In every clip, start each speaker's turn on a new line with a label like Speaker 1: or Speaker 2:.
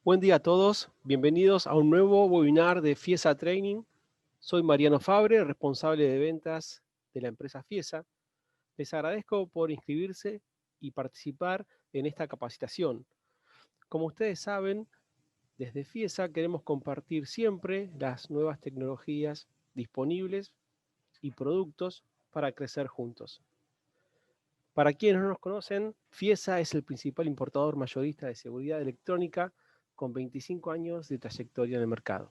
Speaker 1: Buen día a todos, bienvenidos a un nuevo webinar de Fiesa Training. Soy Mariano Fabre, responsable de ventas de la empresa Fiesa. Les agradezco por inscribirse y participar en esta capacitación. Como ustedes saben, desde Fiesa queremos compartir siempre las nuevas tecnologías disponibles y productos para crecer juntos. Para quienes no nos conocen, Fiesa es el principal importador mayorista de seguridad electrónica con 25 años de trayectoria en el mercado.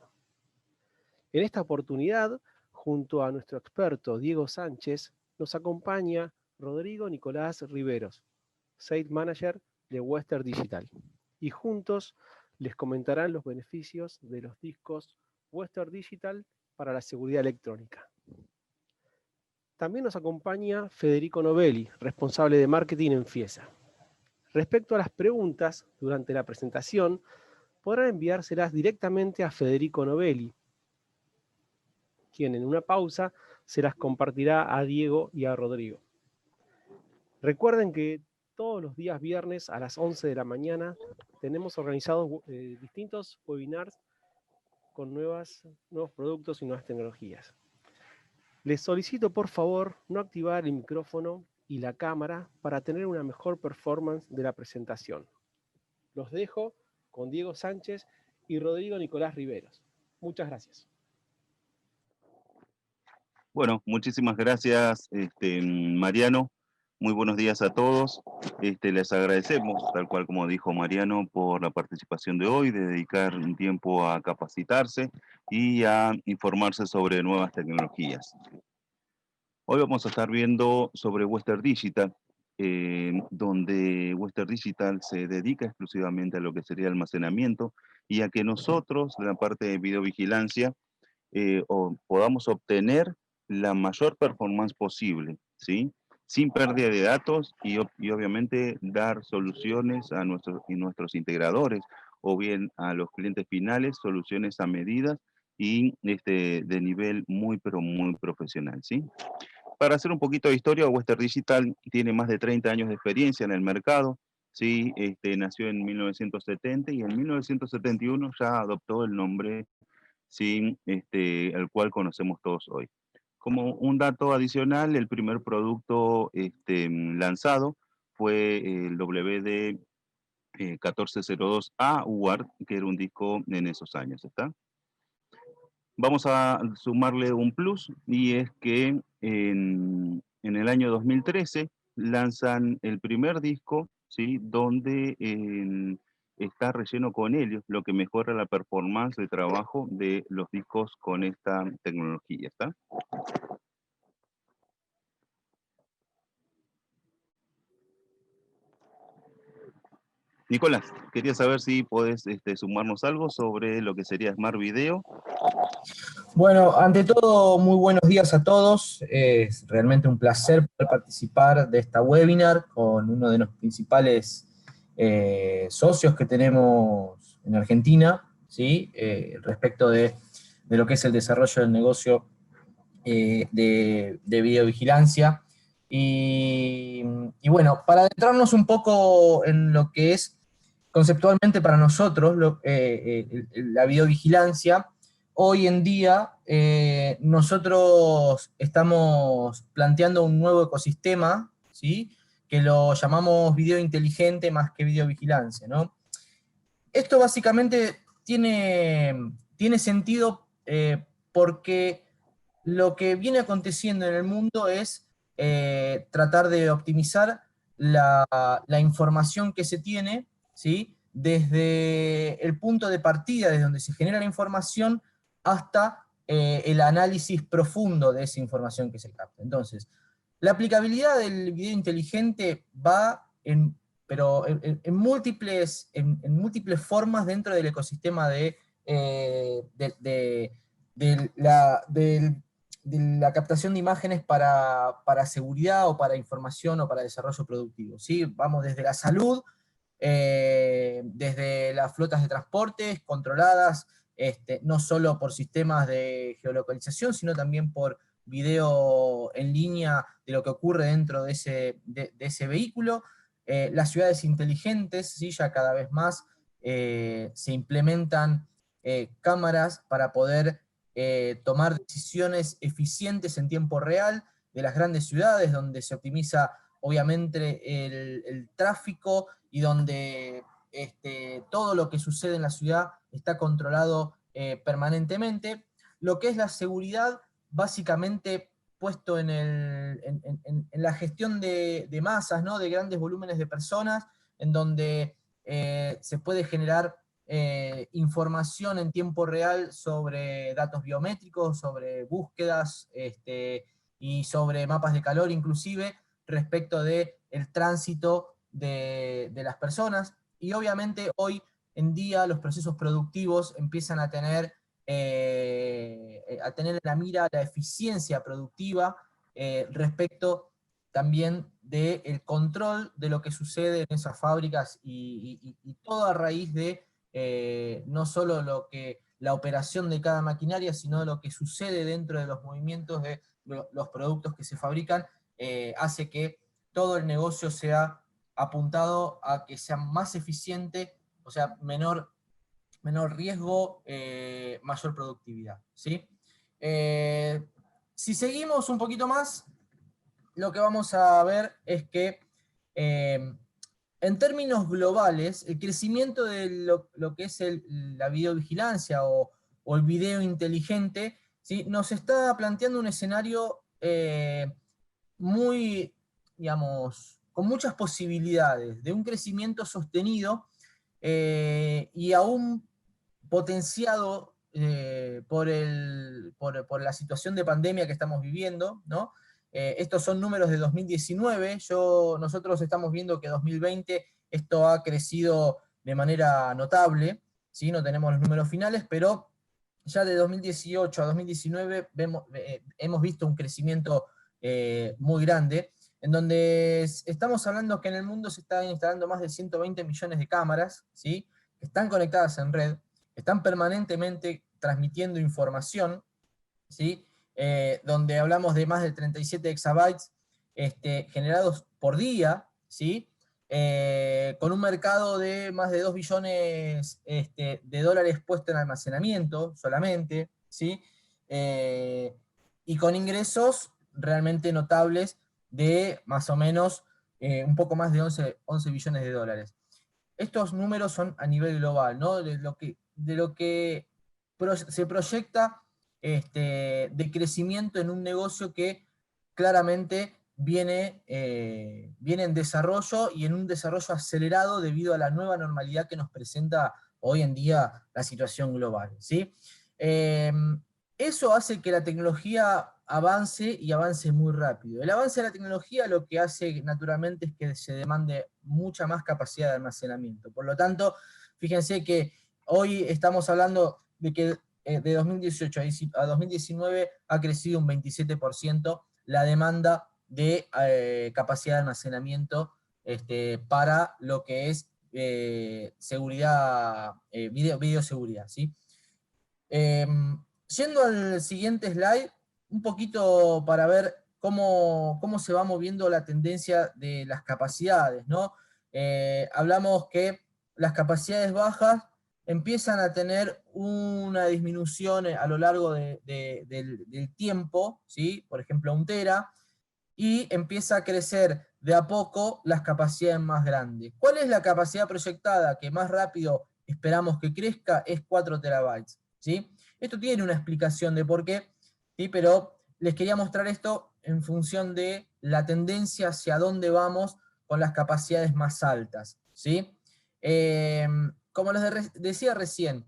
Speaker 1: En esta oportunidad, junto a nuestro experto Diego Sánchez, nos acompaña Rodrigo Nicolás Riveros, Sales Manager de Western Digital, y juntos les comentarán los beneficios de los discos Western Digital para la seguridad electrónica. También nos acompaña Federico Novelli, responsable de marketing en Fiesa. Respecto a las preguntas durante la presentación, podrán enviárselas directamente a Federico Novelli, quien en una pausa se las compartirá a Diego y a Rodrigo. Recuerden que todos los días viernes a las 11 de la mañana tenemos organizados distintos webinars con nuevos productos y nuevas tecnologías. Les solicito por favor no activar el micrófono y la cámara para tener una mejor performance de la presentación. Los dejo con Diego Sánchez y Rodrigo Nicolás Riveros. Muchas gracias.
Speaker 2: Bueno, muchísimas gracias, Mariano. Muy buenos días a todos. Les agradecemos, tal cual como dijo Mariano, por la participación de hoy, de dedicar un tiempo a capacitarse y a informarse sobre nuevas tecnologías. Hoy vamos a estar viendo sobre Western Digital, donde Western Digital se dedica exclusivamente a lo que sería almacenamiento y a que nosotros, de la parte de videovigilancia, podamos obtener la mayor performance posible, ¿sí? Sin pérdida de datos y obviamente dar soluciones a nuestros integradores o bien a los clientes finales, soluciones a medida y de nivel muy, pero muy profesional, ¿sí? Para hacer un poquito de historia, Western Digital tiene más de 30 años de experiencia en el mercado, ¿sí? Nació en 1970 y en 1971 ya adoptó el nombre, ¿sí? El cual conocemos todos hoy. Como un dato adicional, el primer producto lanzado fue el WD 1402A UART, que era un disco en esos años, ¿está? Vamos a sumarle un plus, y es que en el año 2013 lanzan el primer disco, ¿sí? Donde está relleno con helio, lo que mejora la performance de trabajo de los discos con esta tecnología, ¿está? Nicolás, quería saber si podés sumarnos algo sobre lo que sería Smart Video.
Speaker 3: Bueno, ante todo, muy buenos días a todos. Es realmente un placer poder participar de esta webinar con uno de los principales socios que tenemos en Argentina, ¿sí? Respecto de lo que es el desarrollo del negocio de videovigilancia. Y bueno, para adentrarnos un poco en lo que es conceptualmente para nosotros la videovigilancia, hoy en día nosotros estamos planteando un nuevo ecosistema, ¿sí? Que lo llamamos video inteligente más que videovigilancia, ¿no? Esto básicamente tiene sentido porque lo que viene aconteciendo en el mundo es tratar de optimizar la información que se tiene, ¿sí? Desde el punto de partida, desde donde se genera la información, hasta el análisis profundo de esa información que se capta. Entonces, la aplicabilidad del video inteligente va múltiples formas dentro del ecosistema de la captación de imágenes para seguridad o para información o para desarrollo productivo, ¿sí? Vamos desde la salud, desde las flotas de transportes controladas, no solo por sistemas de geolocalización, sino también por video en línea de lo que ocurre dentro de ese vehículo. Las ciudades inteligentes, ¿sí? Ya cada vez más se implementan cámaras para poder tomar decisiones eficientes en tiempo real de las grandes ciudades, donde se optimiza obviamente el tráfico y donde todo lo que sucede en la ciudad está controlado permanentemente. Lo que es la seguridad, básicamente puesto en la gestión de masas, ¿no? De grandes volúmenes de personas, en donde se puede generar información en tiempo real sobre datos biométricos, sobre búsquedas y sobre mapas de calor inclusive, respecto del tránsito de las personas. Y obviamente hoy en día los procesos productivos empiezan a tener en la mira la eficiencia productiva respecto también del control de lo que sucede en esas fábricas y todo a raíz de no solo la operación de cada maquinaria, sino lo que sucede dentro de los movimientos de los productos que se fabrican, hace que todo el negocio sea apuntado a que sea más eficiente, o sea, menor riesgo, mayor productividad, ¿sí? Si seguimos un poquito más, lo que vamos a ver es que en términos globales, el crecimiento de lo que es la videovigilancia o el video inteligente, ¿sí? Nos está planteando un escenario muy, digamos, con muchas posibilidades de un crecimiento sostenido y aún potenciado por la situación de pandemia que estamos viviendo, ¿no? Estos son números de 2019, nosotros estamos viendo que 2020 esto ha crecido de manera notable, ¿sí? No tenemos los números finales, pero ya de 2018 a 2019 hemos visto un crecimiento muy grande, en donde estamos hablando que en el mundo se están instalando más de 120 millones de cámaras, ¿sí? Que están conectadas en red, están permanentemente transmitiendo información, ¿sí? Donde hablamos de más de 37 exabytes generados por día, ¿sí? Con un mercado de más de 2 billones de dólares puesto en almacenamiento solamente, ¿sí? Y con ingresos realmente notables de más o menos un poco más de 11 billones de dólares. Estos números son a nivel global, ¿no? De lo que se proyecta de crecimiento en un negocio que claramente viene en desarrollo y en un desarrollo acelerado debido a la nueva normalidad que nos presenta hoy en día la situación global, ¿sí? Eso hace que la tecnología avance y avance muy rápido. El avance de la tecnología lo que hace naturalmente es que se demande mucha más capacidad de almacenamiento. Por lo tanto, fíjense que hoy estamos hablando de que de 2018 a 2019 ha crecido un 27% la demanda de capacidad de almacenamiento para lo que es seguridad, videoseguridad, ¿sí? Yendo al siguiente slide, un poquito para ver cómo se va moviendo la tendencia de las capacidades, ¿no? Hablamos que las capacidades bajas empiezan a tener una disminución a lo largo del tiempo, ¿sí? Por ejemplo, 1 tera, y empieza a crecer de a poco las capacidades más grandes. ¿Cuál es la capacidad proyectada que más rápido esperamos que crezca? Es 4 terabytes, ¿sí? Esto tiene una explicación de por qué, ¿sí? Pero les quería mostrar esto en función de la tendencia hacia dónde vamos con las capacidades más altas, ¿sí? Como les decía recién,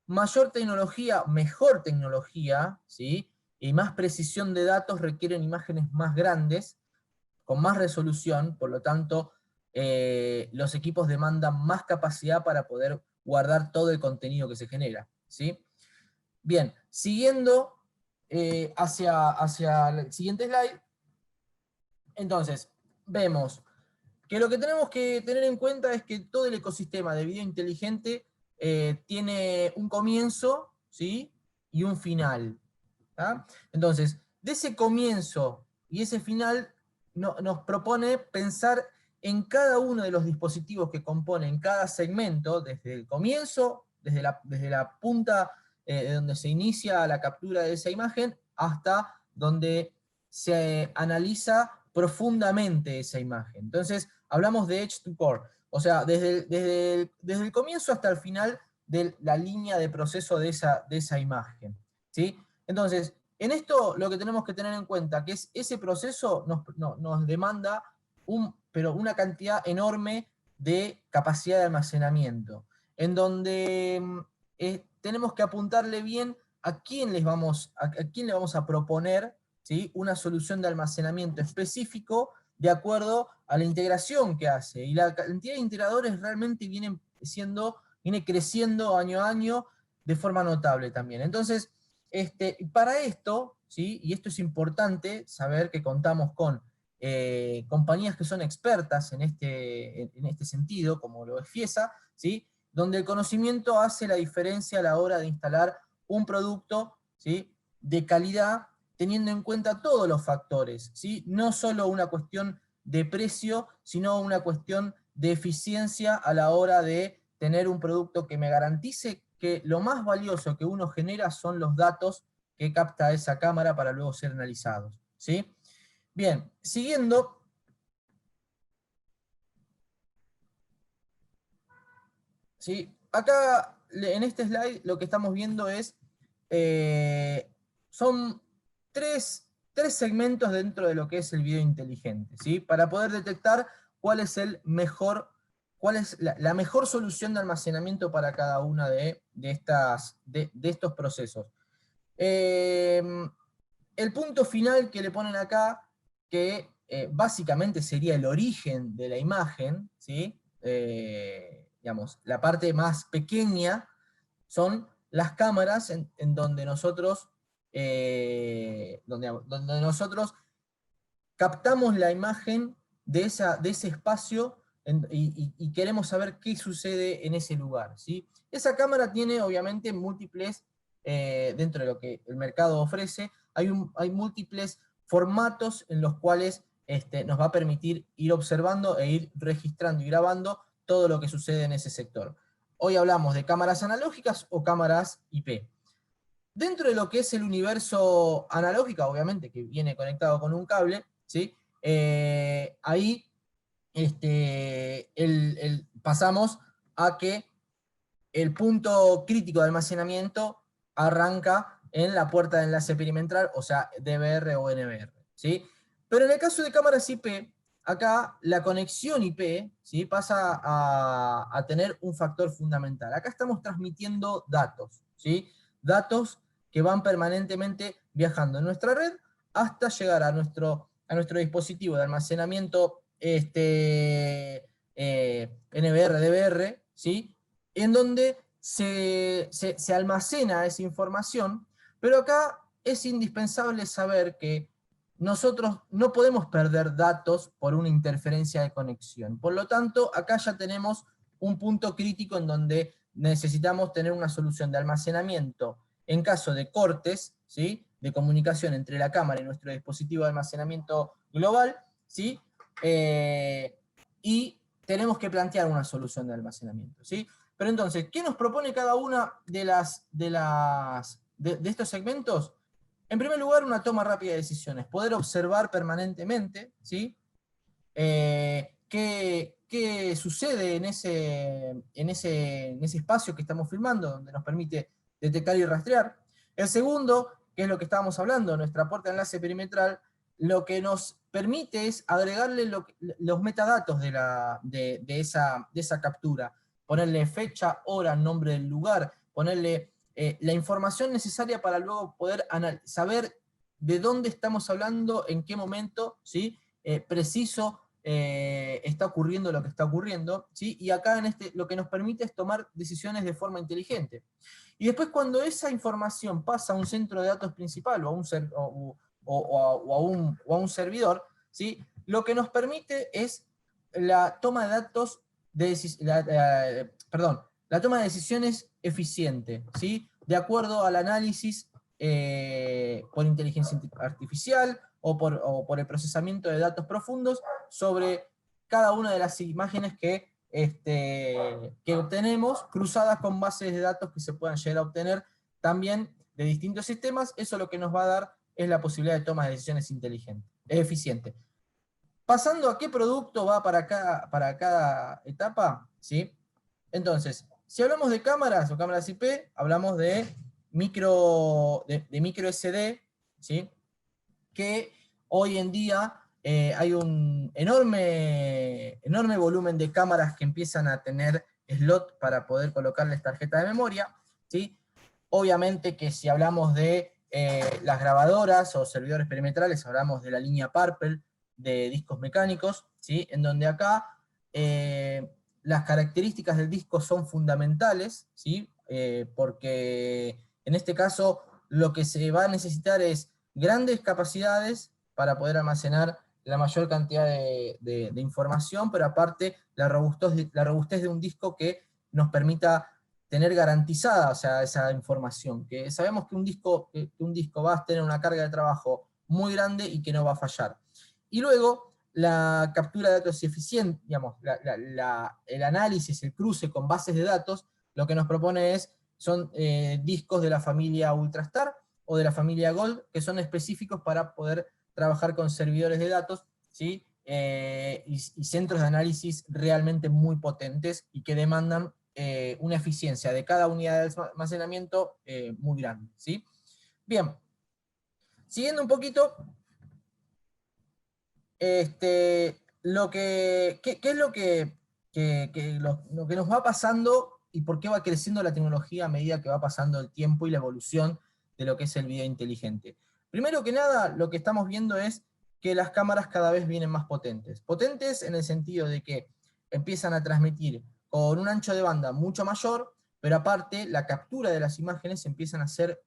Speaker 3: mayor tecnología, mejor tecnología, ¿sí? Y más precisión de datos requieren imágenes más grandes, con más resolución, por lo tanto, los equipos demandan más capacidad para poder guardar todo el contenido que se genera, ¿sí? Bien, siguiendo hacia el siguiente slide, entonces, vemos que lo que tenemos que tener en cuenta es que todo el ecosistema de video inteligente tiene un comienzo, ¿sí? Y un final, ¿tá? Entonces, de ese comienzo y ese final nos propone pensar en cada uno de los dispositivos que componen cada segmento, desde el comienzo, desde la punta donde se inicia la captura de esa imagen, hasta donde se analiza profundamente esa imagen. Entonces, hablamos de Edge to Core, o sea, desde el comienzo hasta el final de la línea de proceso de esa imagen, ¿sí? Entonces, en esto lo que tenemos que tener en cuenta que es ese proceso nos demanda pero una cantidad enorme de capacidad de almacenamiento, en donde tenemos que apuntarle bien a quién le vamos a proponer, ¿sí?, una solución de almacenamiento específico de acuerdo a la integración que hace. Y la cantidad de integradores realmente viene creciendo año a año de forma notable también. Entonces, para esto, ¿sí?, y esto es importante saber que contamos con compañías que son expertas en este sentido, como lo es Fiesa, ¿sí?, donde el conocimiento hace la diferencia a la hora de instalar un producto, ¿sí?, de calidad, teniendo en cuenta todos los factores, ¿sí?, no solo una cuestión de precio, sino una cuestión de eficiencia a la hora de tener un producto que me garantice que lo más valioso que uno genera son los datos que capta esa cámara para luego ser analizados, ¿sí? Bien, siguiendo, ¿sí?, acá en este slide lo que estamos viendo es, son tres segmentos dentro de lo que es el video inteligente, ¿sí?, para poder detectar cuál es la mejor solución de almacenamiento para cada una de estos procesos. El punto final que le ponen acá, que básicamente sería el origen de la imagen, ¿sí?, digamos, la parte más pequeña, son las cámaras en donde nosotros captamos la imagen de ese espacio y queremos saber qué sucede en ese lugar, ¿sí? Esa cámara tiene obviamente múltiples, dentro de lo que el mercado ofrece, hay múltiples formatos en los cuales nos va a permitir ir observando e ir registrando y grabando todo lo que sucede en ese sector. Hoy hablamos de cámaras analógicas o cámaras IP. Dentro de lo que es el universo analógico, obviamente, que viene conectado con un cable, ¿sí?, ahí pasamos a que el punto crítico de almacenamiento arranca en la puerta de enlace perimetral, o sea, DVR o NVR, ¿sí? Pero en el caso de cámaras IP, acá la conexión IP, ¿sí?, pasa a tener un factor fundamental. Acá estamos transmitiendo datos, ¿sí?, datos que van permanentemente viajando en nuestra red hasta llegar a nuestro dispositivo de almacenamiento NVR, DVR, ¿sí?, en donde se almacena esa información, pero acá es indispensable saber que nosotros no podemos perder datos por una interferencia de conexión. Por lo tanto, acá ya tenemos un punto crítico en donde necesitamos tener una solución de almacenamiento en caso de cortes, ¿sí?, de comunicación entre la cámara y nuestro dispositivo de almacenamiento global, ¿sí?, y tenemos que plantear una solución de almacenamiento, ¿sí? Pero entonces, ¿qué nos propone cada una de estos segmentos? En primer lugar, una toma rápida de decisiones, poder observar permanentemente, ¿sí?, qué sucede en ese espacio que estamos filmando, donde nos permite detectar y rastrear. El segundo, que es lo que estábamos hablando, nuestra puerta de enlace perimetral, lo que nos permite es agregarle los metadatos de esa captura, ponerle fecha, hora, nombre del lugar, ponerle la información necesaria para luego poder saber de dónde estamos hablando, en qué momento, ¿sí?, preciso está ocurriendo lo que está ocurriendo, ¿sí? Y acá lo que nos permite es tomar decisiones de forma inteligente. Y después, cuando esa información pasa a un centro de datos principal o a un servidor, ¿sí?, lo que nos permite es la toma de datos, la toma de decisiones eficiente, ¿sí?, de acuerdo al análisis por inteligencia artificial o por el procesamiento de datos profundos sobre cada una de las imágenes que obtenemos, cruzadas con bases de datos que se puedan llegar a obtener también de distintos sistemas. Eso lo que nos va a dar es la posibilidad de toma de decisiones inteligentes, eficiente. Pasando a qué producto va para cada etapa, ¿sí? Entonces, si hablamos de cámaras o cámaras IP, hablamos de micro SD, ¿sí? Que hoy en día hay un enorme volumen de cámaras que empiezan a tener slot para poder colocarles tarjeta de memoria, ¿sí? Obviamente que si hablamos de las grabadoras o servidores perimetrales, hablamos de la línea Purple de discos mecánicos, ¿sí? En donde acá las características del disco son fundamentales, ¿sí? Porque en este caso lo que se va a necesitar es grandes capacidades para poder almacenar la mayor cantidad de información, pero aparte la robustez de un disco que nos permita tener garantizada, o sea, esa información, que sabemos que un disco va a tener una carga de trabajo muy grande y que no va a fallar. Y luego, la captura de datos eficiente, digamos, el análisis, el cruce con bases de datos, lo que nos propone son discos de la familia Ultrastar o de la familia Gold, que son específicos para poder trabajar con servidores de datos, ¿sí? Y centros de análisis realmente muy potentes y que demandan una eficiencia de cada unidad de almacenamiento muy grande, ¿sí? Bien, siguiendo un poquito, ¿qué es lo que nos va pasando y por qué va creciendo la tecnología a medida que va pasando el tiempo y la evolución de lo que es el video inteligente? Primero que nada, lo que estamos viendo es que las cámaras cada vez vienen más potentes. Potentes en el sentido de que empiezan a transmitir con un ancho de banda mucho mayor, pero aparte la captura de las imágenes empiezan a ser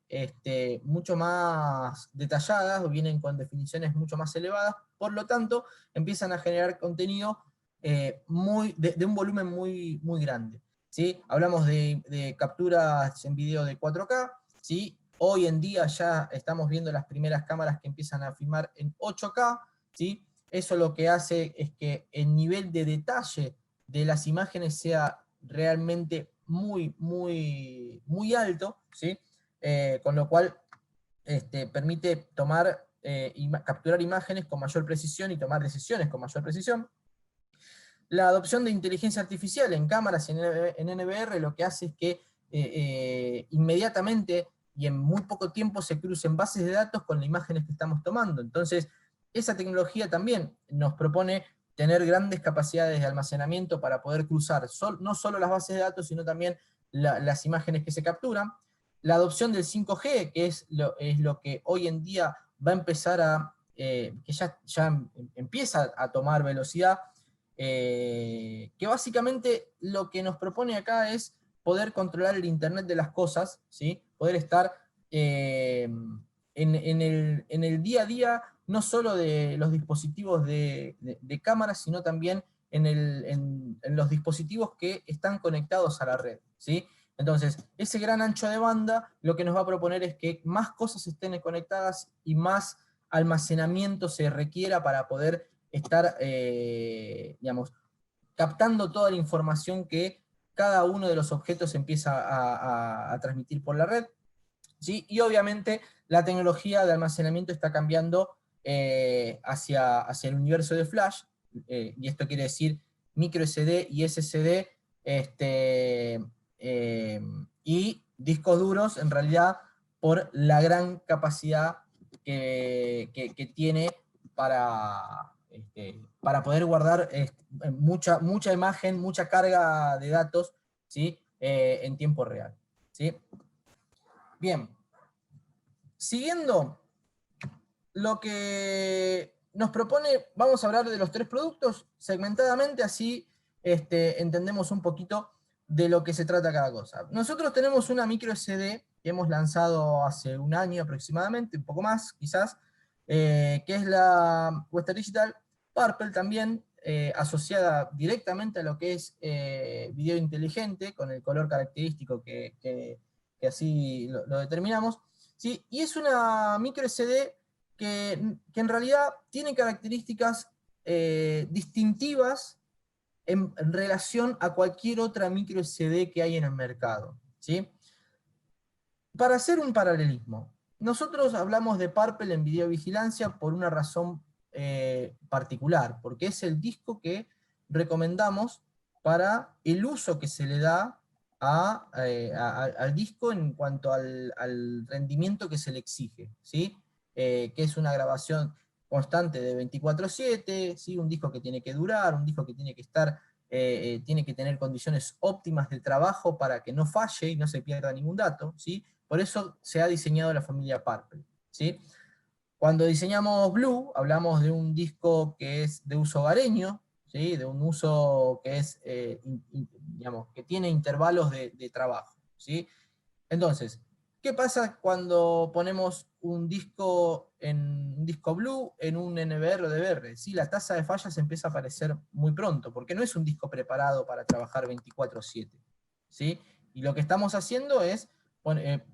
Speaker 3: mucho más detalladas, o vienen con definiciones mucho más elevadas, por lo tanto empiezan a generar contenido de un volumen muy, muy grande, ¿sí? Hablamos de capturas en video de 4K, ¿sí? Hoy en día ya estamos viendo las primeras cámaras que empiezan a filmar en 8K, ¿sí? Eso lo que hace es que el nivel de detalle de las imágenes sea realmente muy, muy, muy alto, ¿sí? Con lo cual permite capturar imágenes con mayor precisión y tomar decisiones con mayor precisión. La adopción de inteligencia artificial en cámaras y en NVR lo que hace es que inmediatamente y en muy poco tiempo se crucen bases de datos con las imágenes que estamos tomando. Entonces, esa tecnología también nos propone tener grandes capacidades de almacenamiento para poder cruzar no solo las bases de datos, sino también las imágenes que se capturan. La adopción del 5G, que es lo que hoy en día va a empezar que ya empieza a tomar velocidad, que básicamente lo que nos propone acá es poder controlar el Internet de las cosas, ¿sí? Poder estar en el día a día, no solo de los dispositivos de cámara, sino también en los dispositivos que están conectados a la red, ¿sí? Entonces, ese gran ancho de banda lo que nos va a proponer es que más cosas estén conectadas y más almacenamiento se requiera para poder estar, digamos, captando toda la información que cada uno de los objetos empieza a transmitir por la red, ¿sí? Y obviamente la tecnología de almacenamiento está cambiando hacia el universo de Flash, y esto quiere decir micro SD y SSD, y discos duros, en realidad, por la gran capacidad que tiene para poder guardar mucha imagen, mucha carga de datos, ¿sí? En tiempo real, ¿sí? Bien, siguiendo lo que nos propone, vamos a hablar de los tres productos segmentadamente, así entendemos un poquito de lo que se trata cada cosa. Nosotros tenemos una micro SD que hemos lanzado hace un año aproximadamente, un poco más quizás, que es la Western Digital Purple también, asociada directamente a lo que es video inteligente, con el color característico que así lo determinamos, ¿sí? Y es una micro SD que en realidad tiene características distintivas en relación a cualquier otra micro SD que hay en el mercado, ¿sí? Para hacer un paralelismo, nosotros hablamos de Purple en videovigilancia por una razón particular, porque es el disco que recomendamos para el uso que se le da al disco en cuanto al rendimiento que se le exige, ¿sí? Que es una grabación constante de 24/7, ¿sí? Un disco que tiene que durar, un disco que tiene que estar, tiene que tener condiciones óptimas de trabajo para que no falle y no se pierda ningún dato, ¿sí? Por eso se ha diseñado la familia Purple, ¿sí? Cuando diseñamos Blue, hablamos de un disco que es de uso hogareño, ¿sí? De un uso que es, digamos, que tiene intervalos de trabajo, ¿sí? Entonces, ¿qué pasa cuando ponemos un disco Blue en un NVR o DVR? ¿Sí? La tasa de fallas empieza a aparecer muy pronto, porque no es un disco preparado para trabajar 24/7, ¿sí? Y lo que estamos haciendo es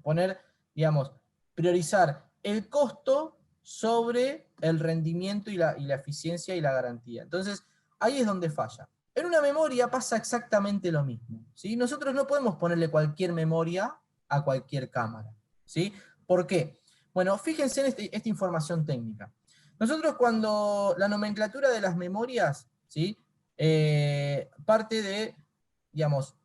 Speaker 3: poner, digamos, priorizar el costo sobre el rendimiento y la eficiencia y la garantía. Entonces, ahí es donde falla. En una memoria pasa exactamente lo mismo, ¿sí? Nosotros no podemos ponerle cualquier memoria a cualquier cámara, ¿sí? ¿Por qué? Bueno, fíjense en esta información técnica. Nosotros cuando la nomenclatura de las memorias, ¿sí? Parte de, digamos,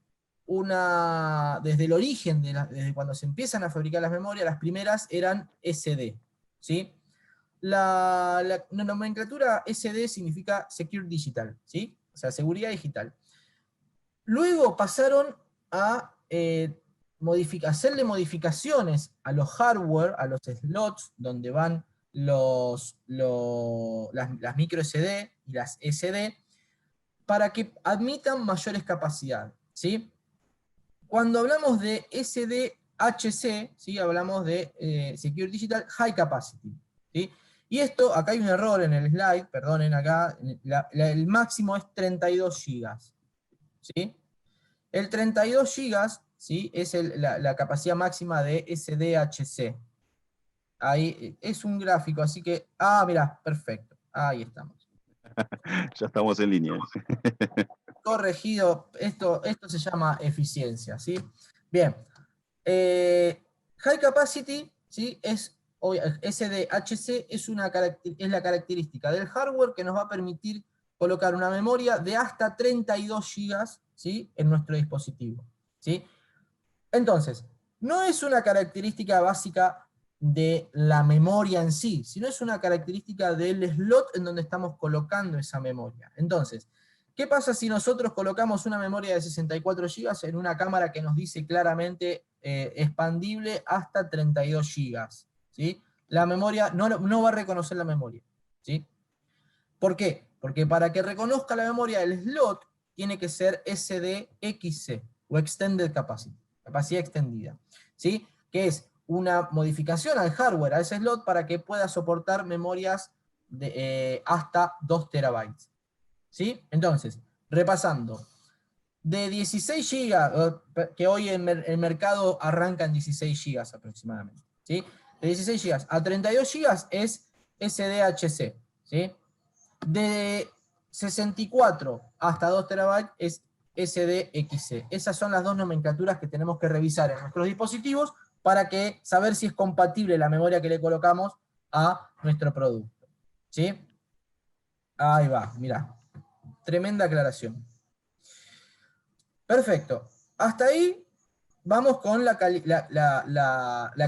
Speaker 3: desde el origen, desde cuando se empiezan a fabricar las memorias, las primeras eran SD, ¿sí? La nomenclatura SD significa Secure Digital, ¿sí? O sea, seguridad digital. Luego pasaron a hacerle modificaciones a los hardware, a los slots, donde van las micro SD y las SD, para que admitan mayores capacidades, ¿sí? Cuando hablamos de SDHC, ¿sí? Hablamos de Secure Digital High Capacity, ¿sí? Y esto, acá hay un error en el slide, perdonen acá, el máximo es 32 GB, ¿sí? El 32 GB, ¿sí? Es la capacidad máxima de SDHC. Ahí es un gráfico, así que, mirá, perfecto, ahí estamos.
Speaker 2: Ya estamos en línea.
Speaker 3: Corregido, esto se llama eficiencia, ¿sí? Bien, High Capacity, ¿sí? SDHC es la característica del hardware que nos va a permitir colocar una memoria de hasta 32 GB, ¿sí? En nuestro dispositivo, ¿sí? Entonces, no es una característica básica de la memoria en sí, sino es una característica del slot en donde estamos colocando esa memoria. Entonces, ¿qué pasa si nosotros colocamos una memoria de 64 GB en una cámara que nos dice claramente expandible hasta 32 GB? ¿Sí? La memoria no va a reconocer la memoria, ¿sí? ¿Por qué? Porque para que reconozca la memoria del slot, tiene que ser SDXC, o Extended Capacity, capacidad extendida, ¿sí? Que es una modificación al hardware, a ese slot, para que pueda soportar memorias de hasta 2 terabytes, ¿sí? Entonces, repasando, de 16 GB, que hoy el mercado arranca en 16 GB aproximadamente, ¿sí? De 16 GB a 32 GB es SDHC, ¿sí? De 64 hasta 2 terabytes es SDXC. Esas son las dos nomenclaturas que tenemos que revisar en nuestros dispositivos para saber si es compatible la memoria que le colocamos a nuestro producto, ¿sí? Ahí va, mirá. Tremenda aclaración. Perfecto. Hasta ahí vamos con la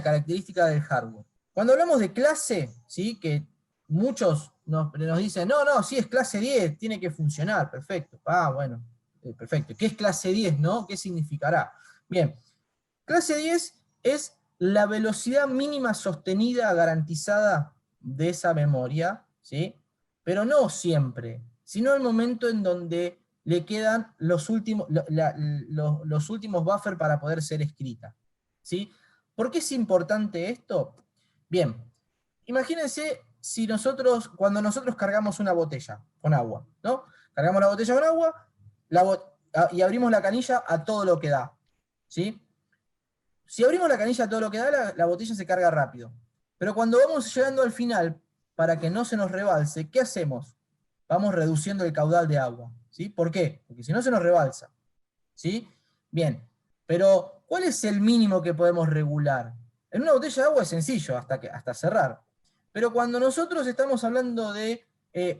Speaker 3: característica del hardware. Cuando hablamos de clase, ¿sí? Que muchos nos dicen, no, sí es clase 10, tiene que funcionar, perfecto. Bueno, perfecto. ¿Qué es clase 10, no? ¿Qué significará? Bien, clase 10 es la velocidad mínima sostenida garantizada de esa memoria, ¿sí? Pero no siempre, sino el momento en donde le quedan los últimos buffers para poder ser escrita, ¿sí? ¿Por qué es importante esto? Bien, imagínense si cuando nosotros cargamos una botella con agua, ¿no? Cargamos la botella con agua y abrimos la canilla a todo lo que da, ¿sí? Si abrimos la canilla a todo lo que da, la botella se carga rápido. Pero cuando vamos llegando al final, para que no se nos rebalse, ¿qué hacemos? vamos reduciendo el caudal de agua, ¿sí? ¿Por qué? Porque si no se nos rebalsa, ¿sí? Bien, pero ¿cuál es el mínimo que podemos regular? En una botella de agua es sencillo, hasta cerrar. Pero cuando nosotros estamos hablando de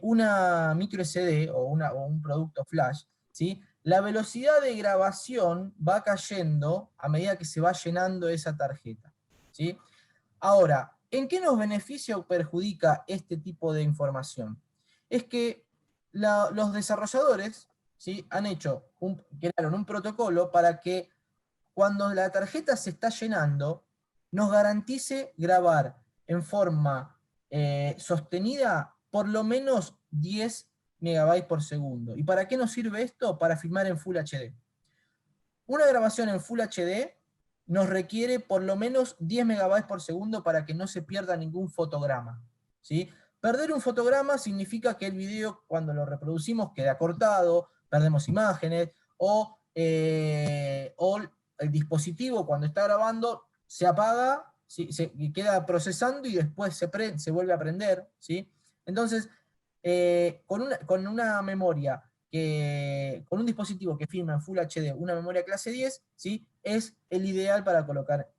Speaker 3: una micro SD o un producto flash, ¿sí? La velocidad de grabación va cayendo a medida que se va llenando esa tarjeta, ¿sí? Ahora, ¿en qué nos beneficia o perjudica este tipo de información? Es que los desarrolladores, ¿sí? Crearon un protocolo para que cuando la tarjeta se está llenando, nos garantice grabar en forma sostenida por lo menos 10 megabytes por segundo. ¿Y para qué nos sirve esto? Para filmar en Full HD. Una grabación en Full HD nos requiere por lo menos 10 megabytes por segundo para que no se pierda ningún fotograma, ¿sí? Perder un fotograma significa que el video, cuando lo reproducimos, queda cortado, perdemos imágenes, o el dispositivo, cuando está grabando, se apaga, ¿sí? Se queda procesando y después se vuelve a prender, ¿sí? Entonces, con una memoria con un dispositivo que filma en Full HD una memoria clase 10, ¿sí? Es el ideal para colocar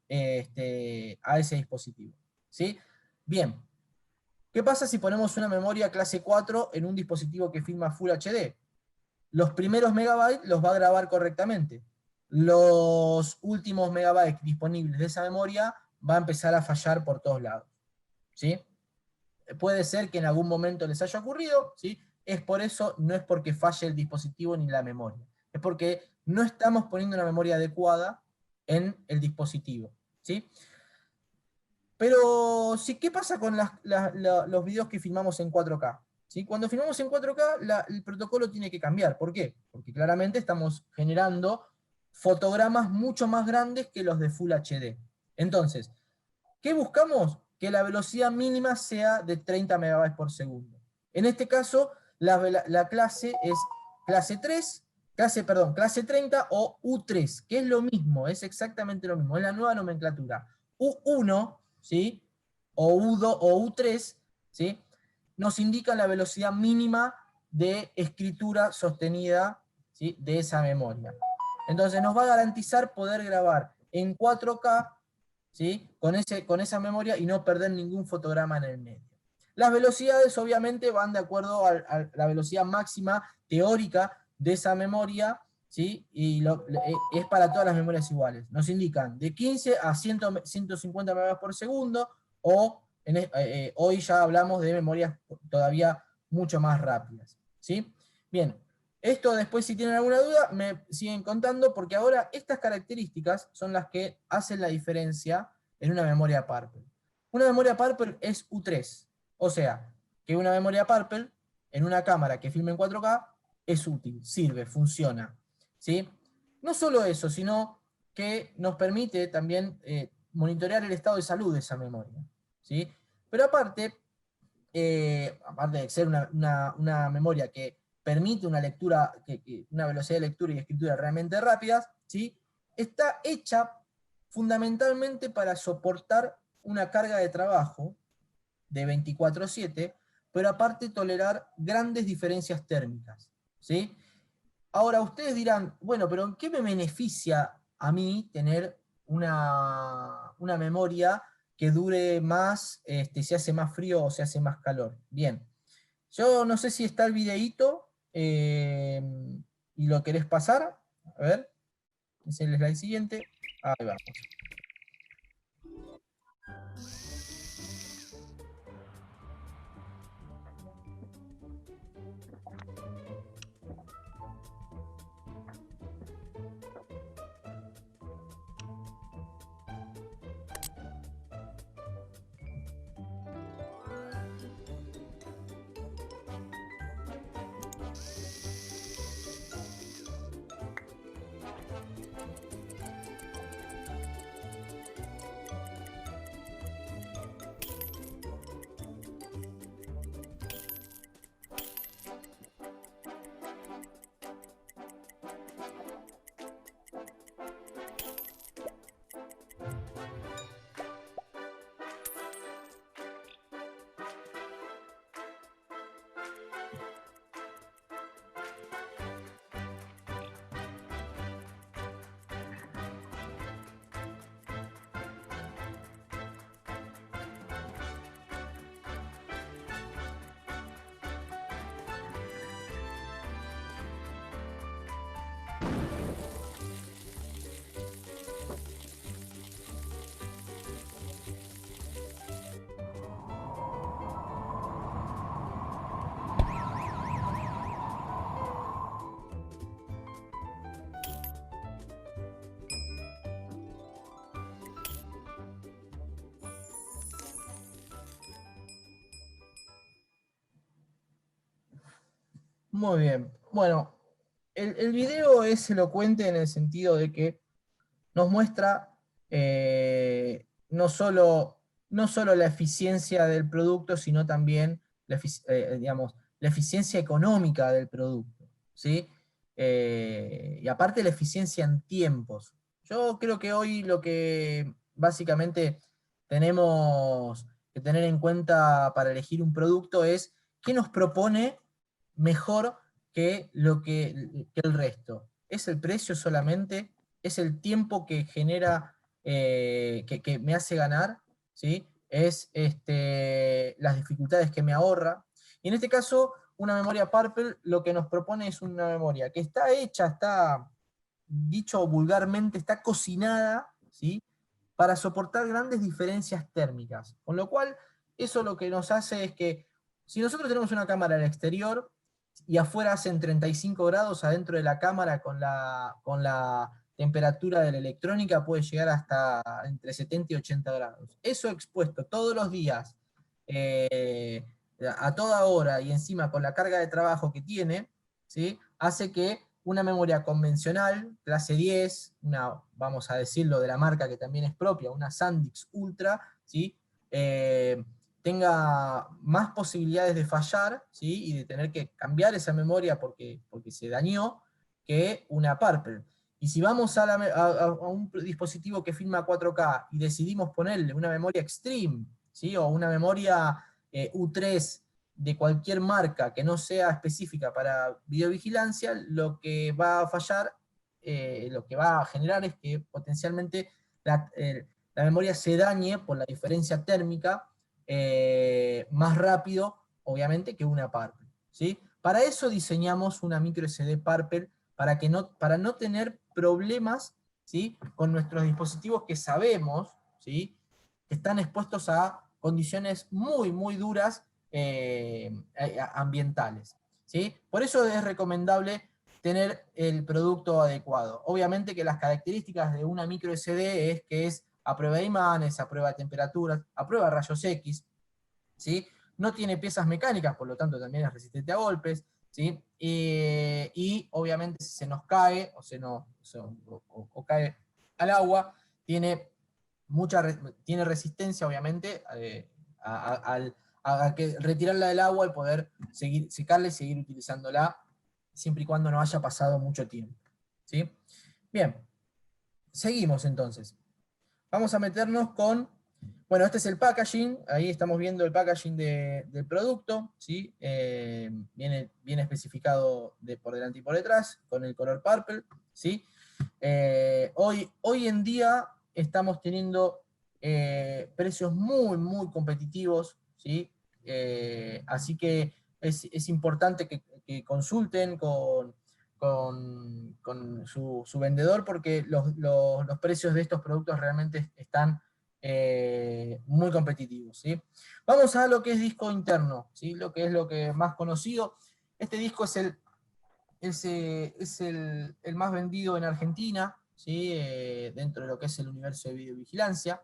Speaker 3: a ese dispositivo, ¿sí? Bien, ¿qué pasa si ponemos una memoria clase 4 en un dispositivo que filma Full HD? Los primeros megabytes los va a grabar correctamente. Los últimos megabytes disponibles de esa memoria va a empezar a fallar por todos lados, ¿sí? Puede ser que en algún momento les haya ocurrido, ¿sí? Es por eso, no es porque falle el dispositivo ni la memoria. Es porque no estamos poniendo una memoria adecuada en el dispositivo, ¿sí? Pero, sí, ¿qué pasa con los videos que filmamos en 4K? ¿Sí? Cuando filmamos en 4K, el protocolo tiene que cambiar. ¿Por qué? Porque claramente estamos generando fotogramas mucho más grandes que los de Full HD. Entonces, ¿qué buscamos? Que la velocidad mínima sea de 30 megabytes por segundo. En este caso, la clase es clase 30 o U3, que es lo mismo, es exactamente lo mismo, es la nueva nomenclatura. U1, ¿sí? O U2 o U3, ¿sí? Nos indican la velocidad mínima de escritura sostenida, ¿sí? De esa memoria. Entonces nos va a garantizar poder grabar en 4K, ¿sí? Con esa memoria y no perder ningún fotograma en el medio. Las velocidades obviamente van de acuerdo a la velocidad máxima teórica de esa memoria, ¿sí? Y es para todas las memorias iguales. Nos indican de 15 a 150 megabytes por segundo, o hoy ya hablamos de memorias todavía mucho más rápidas, ¿sí? Bien, esto después, si tienen alguna duda, me siguen contando, porque ahora estas características son las que hacen la diferencia en una memoria Purple. Una memoria Purple es U3, o sea, que una memoria Purple en una cámara que filme en 4K es útil, sirve, funciona, ¿sí? No solo eso, sino que nos permite también monitorear el estado de salud de esa memoria, ¿sí? Pero aparte de ser una memoria que permite una lectura, una velocidad de lectura y escritura realmente rápidas, ¿sí? Está hecha fundamentalmente para soportar una carga de trabajo de 24/7, pero aparte tolerar grandes diferencias térmicas, ¿sí? Ahora ustedes dirán, bueno, pero ¿en qué me beneficia a mí tener una memoria que dure más, si hace más frío o se hace más calor? Bien, yo no sé si está el videíto y lo querés pasar. A ver, es el slide siguiente. Ahí vamos. Muy bien. Bueno, el video es elocuente en el sentido de que nos muestra no solo la eficiencia del producto, sino también digamos, la eficiencia económica del producto, ¿sí? Y aparte la eficiencia en tiempos. Yo creo que hoy lo que básicamente tenemos que tener en cuenta para elegir un producto es qué nos propone mejor que el resto. ¿Es el precio solamente? ¿Es el tiempo que genera, que me hace ganar? ¿Sí? ¿Es las dificultades que me ahorra? Y en este caso, una memoria Purple lo que nos propone es una memoria que está hecha, está, dicho vulgarmente, está cocinada, ¿sí? Para soportar grandes diferencias térmicas. Con lo cual, eso lo que nos hace es que, si nosotros tenemos una cámara al exterior, y afuera hacen 35 grados, adentro de la cámara con la temperatura de la electrónica puede llegar hasta entre 70 y 80 grados. Eso expuesto todos los días, a toda hora y encima con la carga de trabajo que tiene, ¿sí? Hace que una memoria convencional, clase 10, vamos a decirlo de la marca que también es propia, una SanDisk Ultra, ¿sí? Tenga más posibilidades de fallar, ¿sí? Y de tener que cambiar esa memoria porque se dañó, que una Purple. Y si vamos a un dispositivo que filma 4K y decidimos ponerle una memoria Extreme, ¿sí? O una memoria U3 de cualquier marca que no sea específica para videovigilancia, lo que va a fallar, lo que va a generar es que potencialmente la memoria se dañe por la diferencia térmica más rápido, obviamente, que una Purple, ¿sí? Para eso diseñamos una micro SD Purple, para no tener problemas, ¿sí? Con nuestros dispositivos que sabemos, ¿sí? Que están expuestos a condiciones muy, muy duras ambientales, ¿sí? Por eso es recomendable tener el producto adecuado. Obviamente que las características de una micro SD es que es a prueba de imanes, a prueba de temperaturas, a prueba de rayos X, ¿sí? No tiene piezas mecánicas, por lo tanto también es resistente a golpes, ¿sí? Y obviamente si se nos cae o cae al agua, tiene resistencia, obviamente, a que retirarla del agua y poder secarla y seguir utilizándola, siempre y cuando no haya pasado mucho tiempo, ¿sí? Bien, seguimos entonces. Vamos a meternos con, bueno, este es el packaging, ahí estamos viendo el packaging del producto, ¿sí? Viene especificado por delante y por detrás, con el color purple, ¿sí? Hoy en día estamos teniendo precios muy, muy competitivos, ¿sí? Así que es importante que consulten con su vendedor, porque los precios de estos productos realmente están muy competitivos, ¿sí? Vamos a lo que es disco interno, ¿sí? Lo que es más conocido. Este disco es el más vendido en Argentina, ¿sí? Dentro de lo que es el universo de videovigilancia.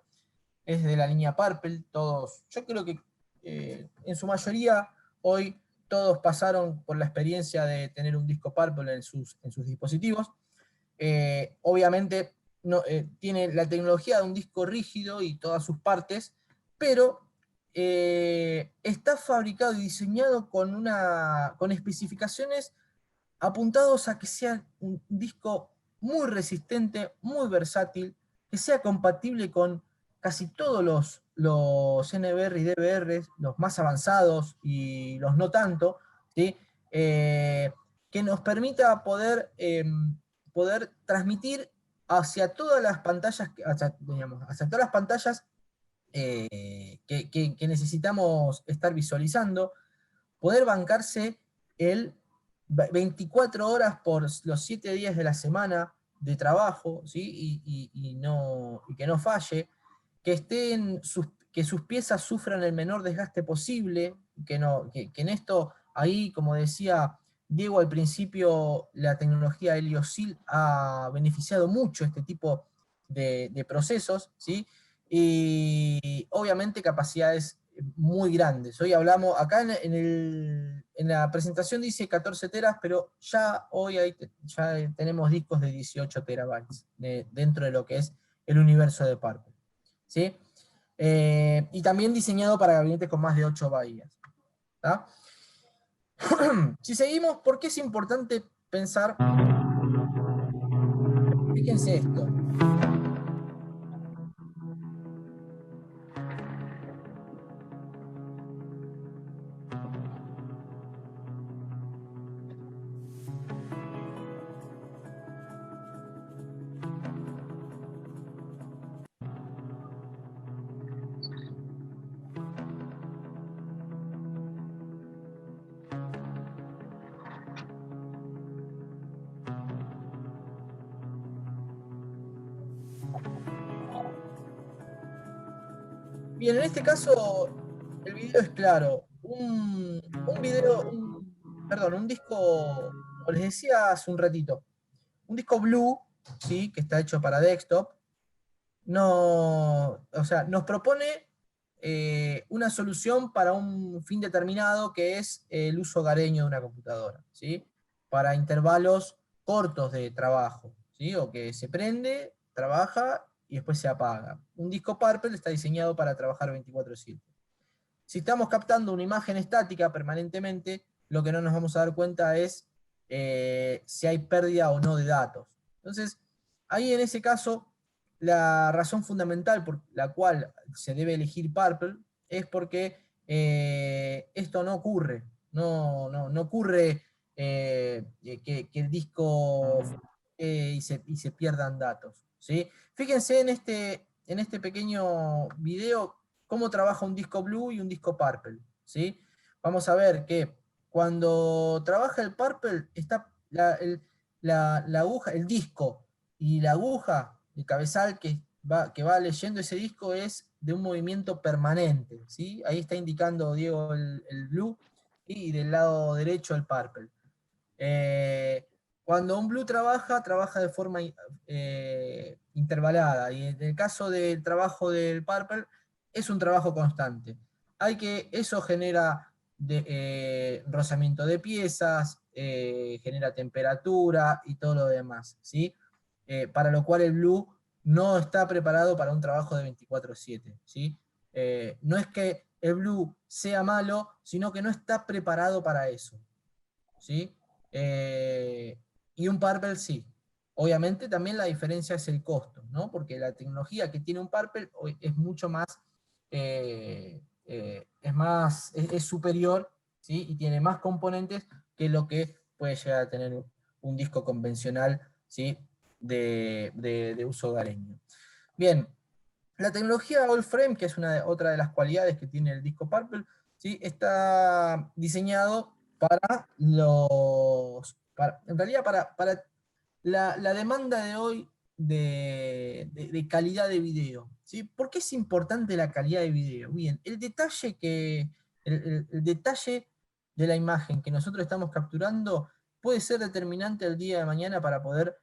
Speaker 3: Es de la línea Purple. Yo creo que en su mayoría hoy todos pasaron por la experiencia de tener un disco Purple en sus dispositivos. Obviamente tiene la tecnología de un disco rígido y todas sus partes, pero está fabricado y diseñado con especificaciones apuntados a que sea un disco muy resistente, muy versátil, que sea compatible con casi todos los NVR y DVR, los más avanzados y los no tanto, ¿sí? Que nos permita poder transmitir hacia todas las pantallas, hacia todas las pantallas que necesitamos estar visualizando, poder bancarse el 24 horas por los 7 días de la semana de trabajo, ¿sí? Y que no falle, que sus piezas sufran el menor desgaste posible, que en esto, ahí, como decía Diego al principio, la tecnología Heliosil ha beneficiado mucho este tipo de procesos, ¿sí? Y obviamente capacidades muy grandes. Hoy hablamos, acá en la presentación dice 14 teras, pero ya hoy ya tenemos discos de 18 terabytes dentro de lo que es el universo de Purple, ¿sí? Y también diseñado para gabinetes con más de 8 bahías, ¿tá? Si seguimos, ¿por qué es importante pensar? Fíjense esto. Bien, en este caso el video es claro. Un disco, como les decía hace un ratito, un disco Blue, ¿sí? Que está hecho para desktop, o sea, nos propone una solución para un fin determinado, que es el uso hogareño de una computadora, ¿sí? Para intervalos cortos de trabajo, ¿sí? O que se prende, trabaja y después se apaga. Un disco Purple está diseñado para trabajar 24/7. Si estamos captando una imagen estática permanentemente, lo que no nos vamos a dar cuenta es si hay pérdida o no de datos. Entonces, ahí en ese caso, la razón fundamental por la cual se debe elegir Purple es porque esto no ocurre. No ocurre que el disco y se pierdan datos, ¿sí? Fíjense en este pequeño video cómo trabaja un disco Blue y un disco Purple, ¿sí? Vamos a ver que cuando trabaja el Purple, está la aguja, el disco y la aguja, el cabezal que va leyendo ese disco es de un movimiento permanente, ¿sí? Ahí está indicando Diego el Blue y del lado derecho el Purple. Cuando un Blue trabaja de forma intervalada, y en el caso del trabajo del Purple, es un trabajo constante. Eso genera rozamiento de piezas, genera temperatura y todo lo demás, ¿sí? Para lo cual el Blue no está preparado para un trabajo de 24/7, ¿sí? No es que el Blue sea malo, sino que no está preparado para eso, ¿sí? Y un Purple sí. Obviamente también la diferencia es el costo, ¿no? Porque la tecnología que tiene un Purple es mucho más, es superior, ¿sí? Y tiene más componentes que lo que puede llegar a tener un disco convencional, ¿sí? de uso hogareño. Bien, la tecnología All Frame, que es otra de las cualidades que tiene el disco Purple, ¿sí? Está diseñado para en realidad para la demanda de hoy de calidad de video, ¿sí? ¿Por qué es importante la calidad de video? Bien, el detalle de la imagen que nosotros estamos capturando puede ser determinante el día de mañana para poder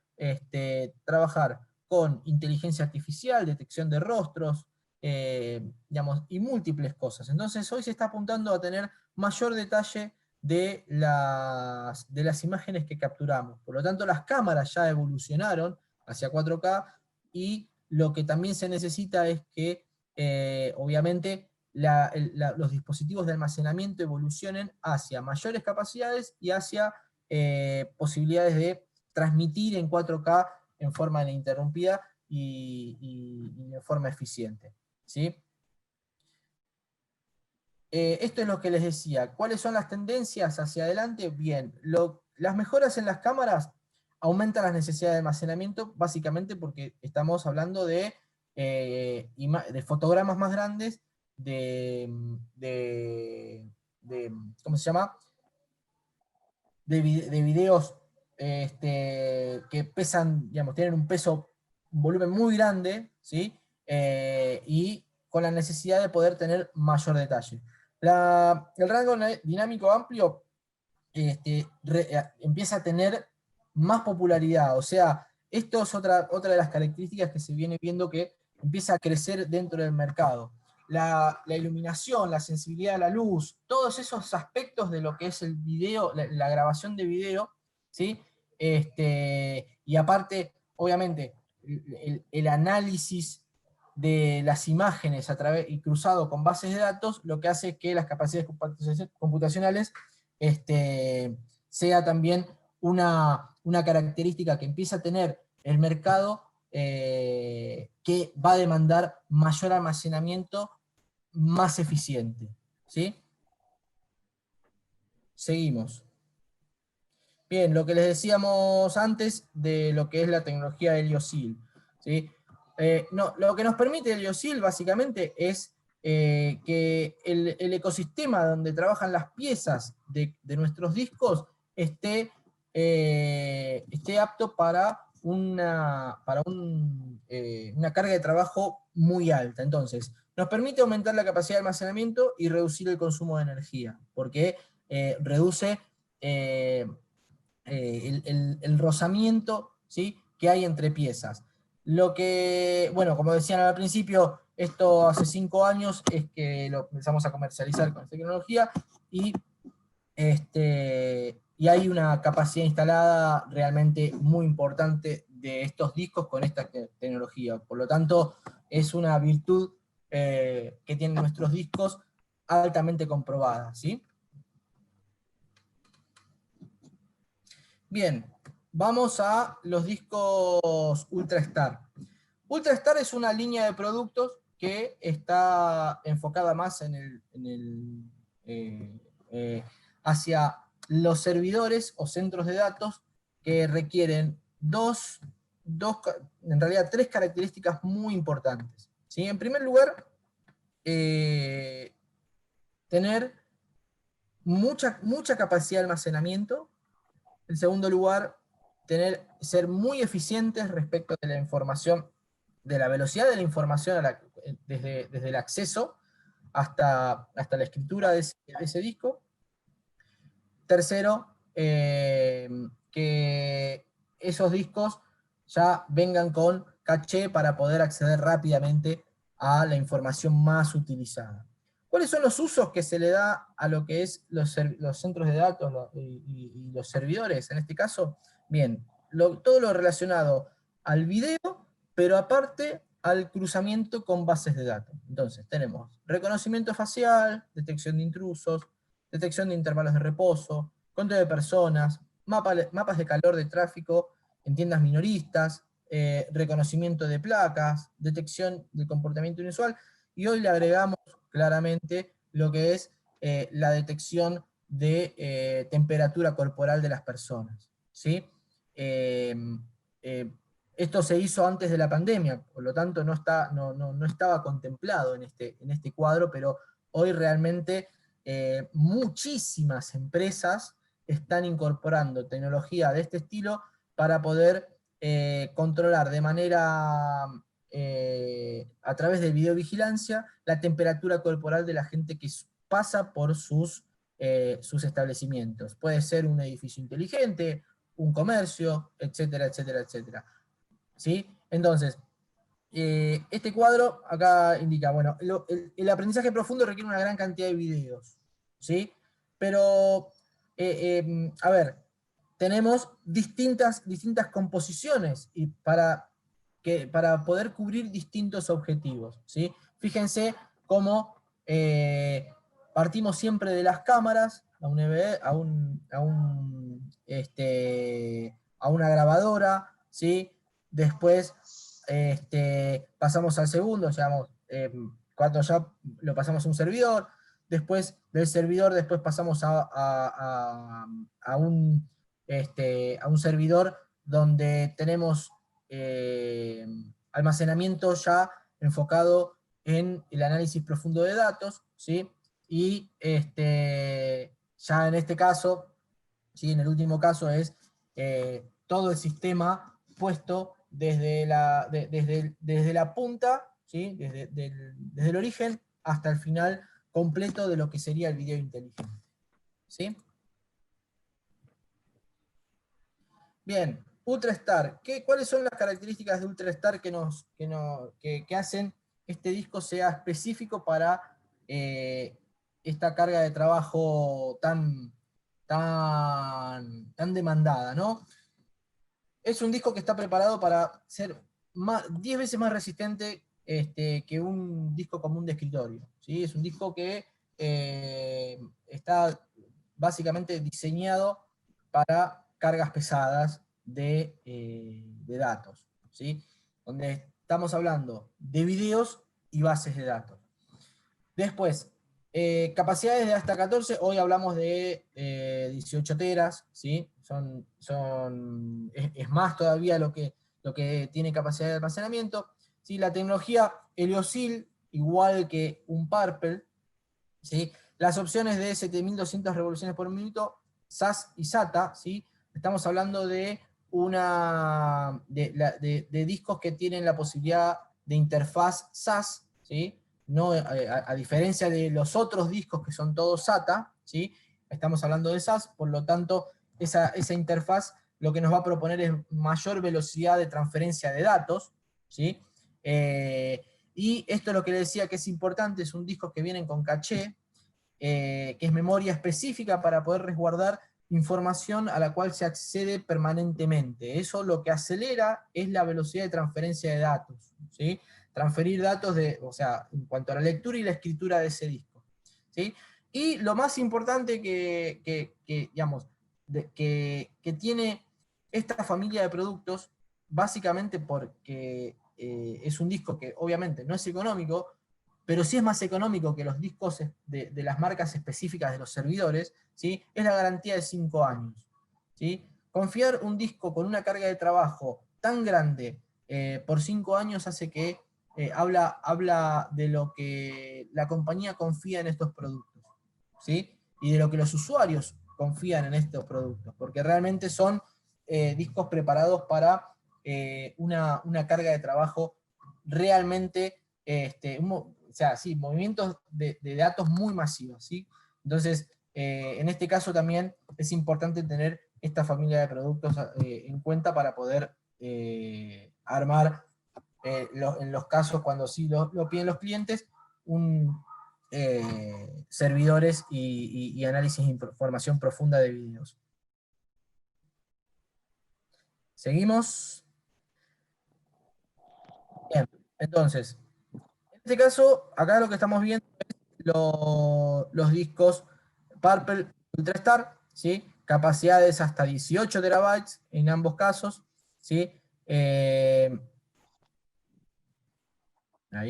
Speaker 3: trabajar con inteligencia artificial, detección de rostros, digamos, y múltiples cosas. Entonces hoy se está apuntando a tener mayor detalle de las imágenes que capturamos. Por lo tanto, las cámaras ya evolucionaron hacia 4K y lo que también se necesita es que, obviamente, los dispositivos de almacenamiento evolucionen hacia mayores capacidades y hacia posibilidades de transmitir en 4K en forma ininterrumpida y de forma eficiente, ¿sí? Esto es lo que les decía. ¿Cuáles son las tendencias hacia adelante? Bien, las mejoras en las cámaras aumentan las necesidades de almacenamiento, básicamente porque estamos hablando de fotogramas más grandes, ¿cómo se llama? De videos que pesan, digamos, tienen un volumen muy grande, ¿sí? Y con la necesidad de poder tener mayor detalle. El rango dinámico amplio empieza a tener más popularidad, o sea, esto es otra de las características que se viene viendo que empieza a crecer dentro del mercado. la iluminación, la sensibilidad a la luz, todos esos aspectos de lo que es el video, la grabación de video, ¿sí? Y aparte, obviamente, el análisis de las imágenes a través, y cruzado con bases de datos, lo que hace que las capacidades computacionales sea también una característica que empieza a tener el mercado, que va a demandar mayor almacenamiento más eficiente. ¿Sí? Seguimos. Bien, lo que les decíamos antes de lo que es la tecnología Heliosil, ¿sí? Lo que nos permite Heliosil básicamente es que el ecosistema donde trabajan las piezas de nuestros discos esté apto para una carga de trabajo muy alta. Entonces, nos permite aumentar la capacidad de almacenamiento y reducir el consumo de energía, porque reduce el rozamiento, ¿sí?, que hay entre piezas. Lo que, bueno, como decían al principio, esto hace 5 años es que lo empezamos a comercializar con esta tecnología, y hay una capacidad instalada realmente muy importante de estos discos con esta tecnología. Por lo tanto, es una virtud que tienen nuestros discos altamente comprobada, ¿sí? Bien, vamos a los discos UltraStar. UltraStar es una línea de productos que está enfocada más hacia los servidores o centros de datos que requieren en realidad tres características muy importantes, ¿sí? En primer lugar, tener mucha capacidad de almacenamiento. En segundo lugar, ser muy eficientes respecto de la información, de la velocidad de la información desde el acceso hasta la escritura de ese disco. Tercero, que esos discos ya vengan con caché para poder acceder rápidamente a la información más utilizada. ¿Cuáles son los usos que se le da a lo que es los centros de datos y los servidores en este caso? Bien, todo lo relacionado al video, pero aparte al cruzamiento con bases de datos. Entonces tenemos reconocimiento facial, detección de intrusos, detección de intervalos de reposo, conteo de personas, mapas de calor de tráfico en tiendas minoristas, reconocimiento de placas, detección del comportamiento inusual, y hoy le agregamos claramente lo que es la detección de temperatura corporal de las personas, ¿sí? Esto se hizo antes de la pandemia, por lo tanto no estaba contemplado en este cuadro, pero hoy realmente muchísimas empresas están incorporando tecnología de este estilo para poder controlar de manera, a través de videovigilancia, la temperatura corporal de la gente que pasa por sus establecimientos. Puede ser un edificio inteligente, un comercio, etcétera, etcétera, etcétera. ¿Sí? Entonces, este cuadro acá indica, bueno, el aprendizaje profundo requiere una gran cantidad de videos, ¿sí? Pero, a ver, tenemos distintas composiciones para poder cubrir distintos objetivos, ¿sí? Fíjense cómo partimos siempre de las cámaras, a un EVE, a una grabadora, ¿sí? Después pasamos al segundo, digamos, cuando ya lo pasamos a un servidor, después del servidor pasamos a un servidor donde tenemos almacenamiento ya enfocado en el análisis profundo de datos, ¿sí? Y ya en este caso, ¿sí?, en el último caso es todo el sistema puesto desde la punta, ¿sí?, desde el origen hasta el final completo de lo que sería el video inteligente, ¿sí? Bien, UltraStar. ¿Cuáles son las características de UltraStar que hacen este disco sea específico para esta carga de trabajo tan demandada, ¿no? Es un disco que está preparado para ser 10 veces más resistente que un disco común de escritorio, ¿sí? Es un disco que está básicamente diseñado para cargas pesadas de datos, ¿sí? Donde estamos hablando de videos y bases de datos. Después, capacidades de hasta 14, hoy hablamos de 18 teras, ¿sí? Es más todavía lo que tiene capacidad de almacenamiento. ¿Sí? La tecnología Heliosil, igual que un Purple, ¿sí? Las opciones de 7200 revoluciones por minuto, SAS y SATA, ¿sí? Estamos hablando de de discos que tienen la posibilidad de interfaz SAS, ¿sí? No, a diferencia de los otros discos que son todos SATA, ¿sí? Estamos hablando de SAS, por lo tanto, esa interfaz lo que nos va a proponer es mayor velocidad de transferencia de datos, ¿sí? Y esto es lo que le decía que es importante, son discos que vienen con caché, que es memoria específica para poder resguardar información a la cual se accede permanentemente. Eso lo que acelera es la velocidad de transferencia de datos, ¿sí? Transferir datos o sea, en cuanto a la lectura y la escritura de ese disco, ¿sí? Y lo más importante digamos, que tiene esta familia de productos, básicamente porque es un disco que obviamente no es económico, pero sí es más económico que los discos de las marcas específicas de los servidores, ¿sí? Es la garantía de 5 años, ¿sí? Confiar un disco con una carga de trabajo tan grande por 5 años hace que habla de lo que la compañía confía en estos productos, ¿sí? Y de lo que los usuarios confían en estos productos, porque realmente son discos preparados para una carga de trabajo realmente, o sea, sí, movimientos de datos muy masivos, ¿sí? Entonces, en este caso también es importante tener esta familia de productos en cuenta para poder armar, en los casos cuando sí lo piden los clientes, servidores y análisis de información profunda de videos. ¿Seguimos? Bien, entonces, en este caso, acá lo que estamos viendo es los discos Purple UltraStar, ¿sí? Capacidades hasta 18 terabytes en ambos casos, ¿sí? Ahí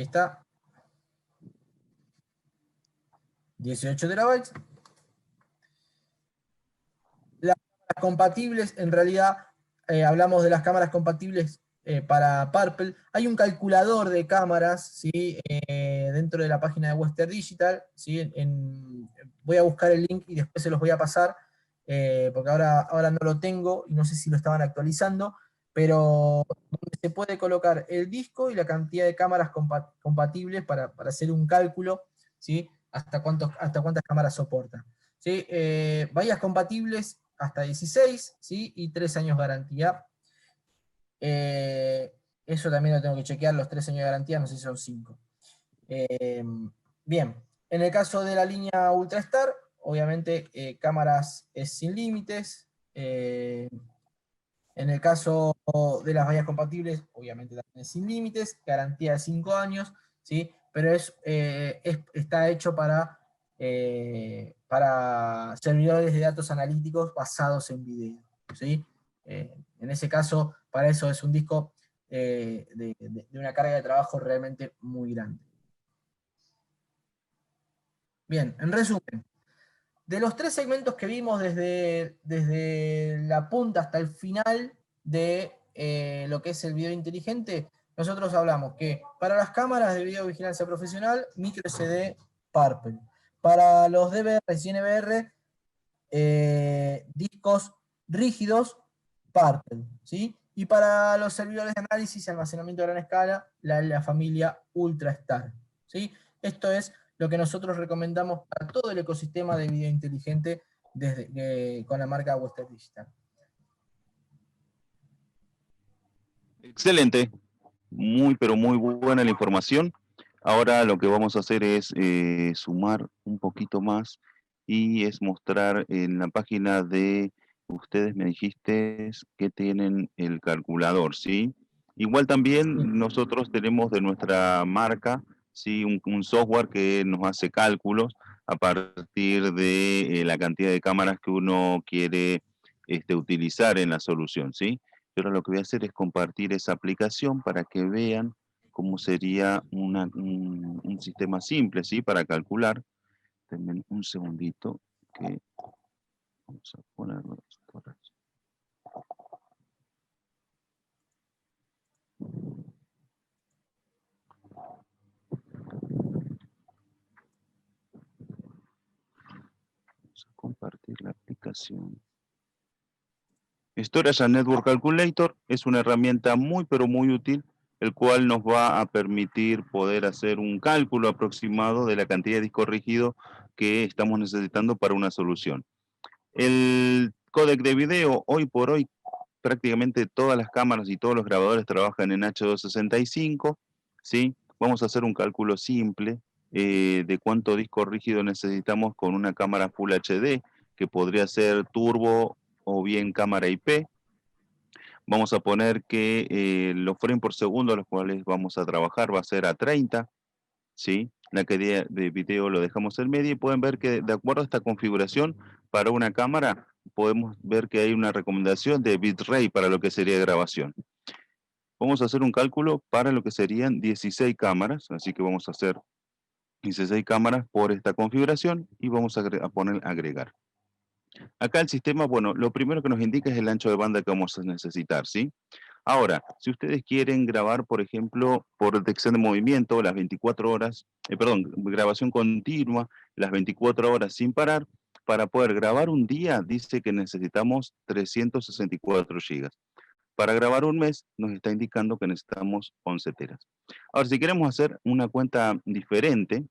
Speaker 3: está. 18 terabytes. Las cámaras compatibles, en realidad, hablamos de las cámaras compatibles para Purple. Hay un calculador de cámaras, ¿sí? Dentro de la página de Western Digital, ¿sí? Voy a buscar el link y después se los voy a pasar, porque ahora no lo tengo y no sé si lo estaban actualizando, pero donde se puede colocar el disco y la cantidad de cámaras compatibles para hacer un cálculo, ¿sí? Hasta cuántas cámaras soporta, ¿sí? Bahías compatibles hasta 16, ¿sí? Y 3 años garantía. Eso también lo tengo que chequear, los 3 años de garantía, no sé si son 5. Bien, en el caso de la línea UltraStar, obviamente cámaras es sin límites. En el caso de las bahías compatibles, obviamente también es sin límites, garantía de 5 años, ¿sí? Pero está hecho para servidores de datos analíticos basados en video, ¿sí? En ese caso, para eso es un disco de una carga de trabajo realmente muy grande. Bien, en resumen, de los 3 segmentos que vimos desde la punta hasta el final de lo que es el video inteligente, nosotros hablamos que para las cámaras de videovigilancia profesional, micro SD Purple. Para los DVR y NVR, discos rígidos Purple, ¿sí? Y para los servidores de análisis y almacenamiento a gran escala, la familia UltraStar, ¿sí? Esto es lo que nosotros recomendamos para todo el ecosistema de video inteligente con la marca Western Digital.
Speaker 2: Excelente, pero muy buena la información. Ahora lo que vamos a hacer es sumar un poquito más y es mostrar en la página de, ustedes me dijiste que tienen el calculador, ¿sí? Igual también nosotros tenemos de nuestra marca, ¿sí? Un software que nos hace cálculos a partir de la cantidad de cámaras que uno quiere utilizar en la solución, ¿sí? Pero lo que voy a hacer es compartir esa aplicación para que vean cómo sería un sistema simple, ¿sí? Para calcular. Denme un segundito que vamos a ponerlo por aquí. Vamos a compartir la aplicación. Storage and Network Calculator es una herramienta muy pero muy útil, el cual nos va a permitir poder hacer un cálculo aproximado de la cantidad de disco rígido que estamos necesitando para una solución. El códec de video, hoy por hoy, prácticamente todas las cámaras y todos los grabadores trabajan en H265, ¿sí? Vamos a hacer un cálculo simple de cuánto disco rígido necesitamos con una cámara Full HD, que podría ser turbo o bien cámara IP. Vamos a poner que los frames por segundo a los cuales vamos a trabajar va a ser a 30, ¿sí? La calidad de video lo dejamos en medio y pueden ver que de acuerdo a esta configuración para una cámara podemos ver que hay una recomendación de bitrate para lo que sería grabación. Vamos a hacer un cálculo para lo que serían 16 cámaras, así que vamos a hacer 16 cámaras por esta configuración y vamos a poner agregar. Acá el sistema, bueno, lo primero que nos indica es el ancho de banda que vamos a necesitar, ¿sí? Ahora, si ustedes quieren grabar, por ejemplo, por detección de movimiento, las 24 horas, grabación continua, las 24 horas sin parar, para poder grabar un día, dice que necesitamos 364 GB. Para grabar un mes, nos está indicando que necesitamos 11 teras. Ahora, si queremos hacer una cuenta diferente,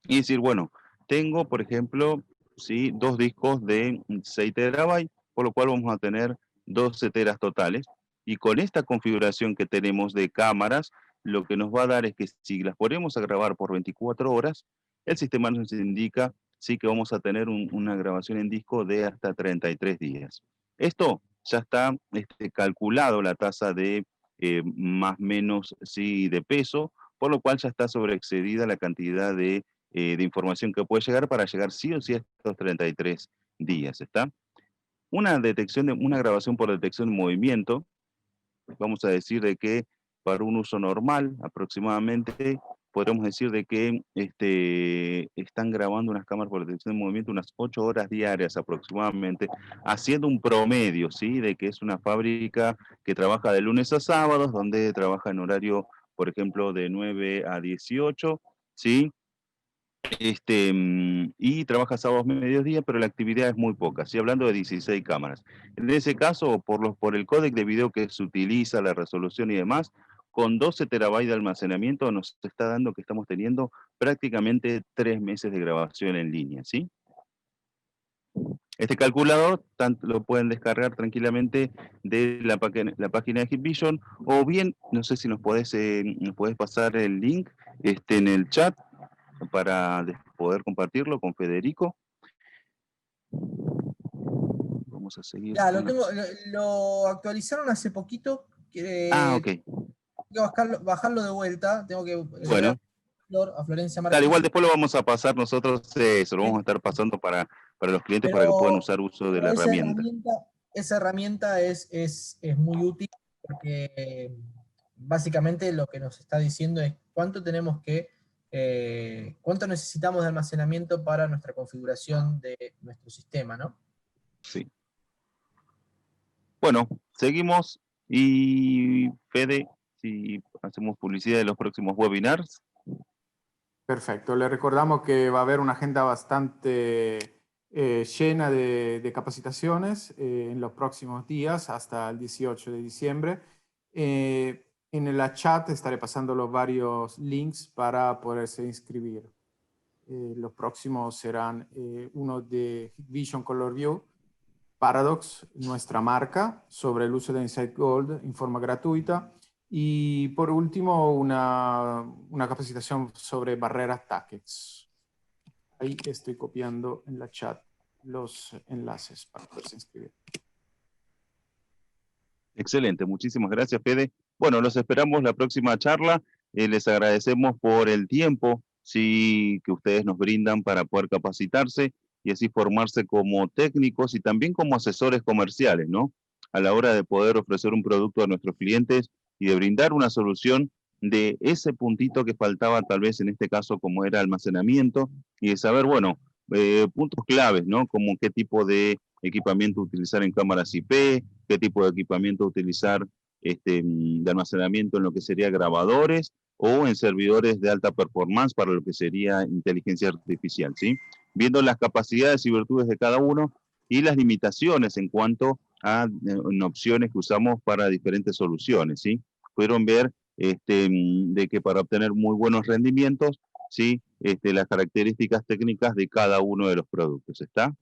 Speaker 2: y decir, bueno, tengo, por ejemplo, ¿sí? Dos discos de 6 terabytes, por lo cual vamos a tener 12 teras totales. Y con esta configuración que tenemos de cámaras, lo que nos va a dar es que si las ponemos a grabar por 24 horas, el sistema nos indica sí que vamos a tener una grabación en disco de hasta 33 días. Esto ya está calculado la tasa de más menos sí, de peso, por lo cual ya está sobreexcedida la cantidad de información que puede llegar para llegar sí o sí a estos 33 días, ¿está? Una grabación por detección de movimiento, vamos a decir de que para un uso normal, aproximadamente, podríamos decir de que están grabando unas cámaras por detección de movimiento unas 8 horas diarias aproximadamente, haciendo un promedio, ¿sí? De que es una fábrica que trabaja de lunes a sábados, donde trabaja en horario, por ejemplo, de 9 a 18, ¿sí? Y trabaja sábados mediodía, pero la actividad es muy poca, estoy hablando de 16 cámaras. En ese caso, por el códec de video que se utiliza, la resolución y demás, con 12 terabytes de almacenamiento nos está dando que estamos teniendo prácticamente 3 meses de grabación en línea, ¿sí? Este calculador lo pueden descargar tranquilamente de la página de Hikvision, o bien, no sé si nos podés pasar el link en el chat, para poder compartirlo con Federico. Vamos a seguir.
Speaker 3: Ya, lo actualizaron hace poquito.
Speaker 2: Ok.
Speaker 3: Tengo que bajarlo de vuelta. Tengo que
Speaker 2: Bueno.
Speaker 3: a Florencia
Speaker 2: Tal,
Speaker 3: Martínez.
Speaker 2: igual después lo vamos a pasar nosotros, lo vamos a estar pasando para los clientes para que puedan usar uso de la herramienta.
Speaker 3: Esa herramienta es muy útil porque básicamente lo que nos está diciendo es cuánto cuánto necesitamos de almacenamiento para nuestra configuración de nuestro sistema, ¿no?
Speaker 2: Sí. Bueno, seguimos y Fede, si hacemos publicidad de los próximos webinars.
Speaker 4: Perfecto, le recordamos que va a haber una agenda bastante llena de capacitaciones en los próximos días hasta el 18 de diciembre. En el chat estaré pasando los varios links para poderse inscribir. Los próximos serán uno de Hikvision Color View, Paradox, nuestra marca, sobre el uso de Insight Gold en forma gratuita, Y por último, una capacitación sobre barreras TACEX. Ahí estoy copiando en la chat los enlaces para poderse inscribir.
Speaker 2: Excelente, muchísimas gracias, Fede. Bueno, los esperamos la próxima charla. Les agradecemos por el tiempo, sí, que ustedes nos brindan para poder capacitarse y así formarse como técnicos y también como asesores comerciales, ¿no? A la hora de poder ofrecer un producto a nuestros clientes y de brindar una solución de ese puntito que faltaba tal vez en este caso como era almacenamiento y de saber, bueno, puntos claves, ¿no? Como qué tipo de equipamiento utilizar en cámaras IP, qué tipo de equipamiento utilizar de almacenamiento en lo que sería grabadores o en servidores de alta performance para lo que sería inteligencia artificial, ¿sí? Viendo las capacidades y virtudes de cada uno y las limitaciones en cuanto a opciones que usamos para diferentes soluciones, ¿sí? Pudieron ver de que para obtener muy buenos rendimientos, ¿sí? Las características técnicas de cada uno de los productos, ¿está?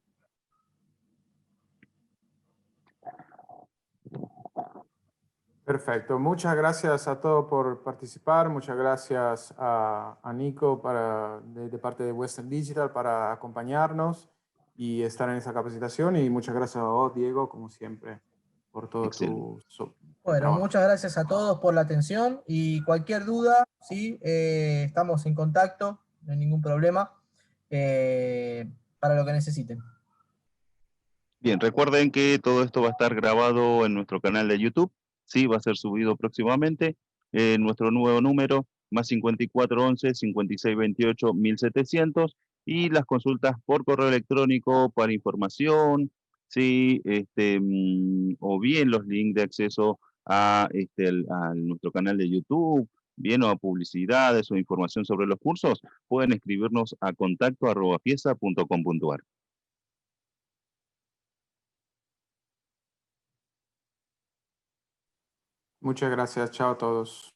Speaker 4: Perfecto. Muchas gracias a todos por participar. Muchas gracias a Nico de parte de Western Digital para acompañarnos y estar en esa capacitación. Y muchas gracias a vos, Diego, como siempre, por todo tu
Speaker 3: Bueno,
Speaker 4: trabajo.
Speaker 3: muchas gracias a todos por la atención y cualquier duda, ¿sí? Estamos en contacto, no hay ningún problema, para lo que necesiten.
Speaker 2: Bien, recuerden que todo esto va a estar grabado en nuestro canal de YouTube, sí, va a ser subido próximamente. Nuestro nuevo número, más 5411-5628-1700, y las consultas por correo electrónico para información, sí, o bien los links de acceso a, a nuestro canal de YouTube, bien o a publicidades o información sobre los cursos, pueden escribirnos a contacto@fiesa.com.ar.
Speaker 4: Muchas gracias. Chao a todos.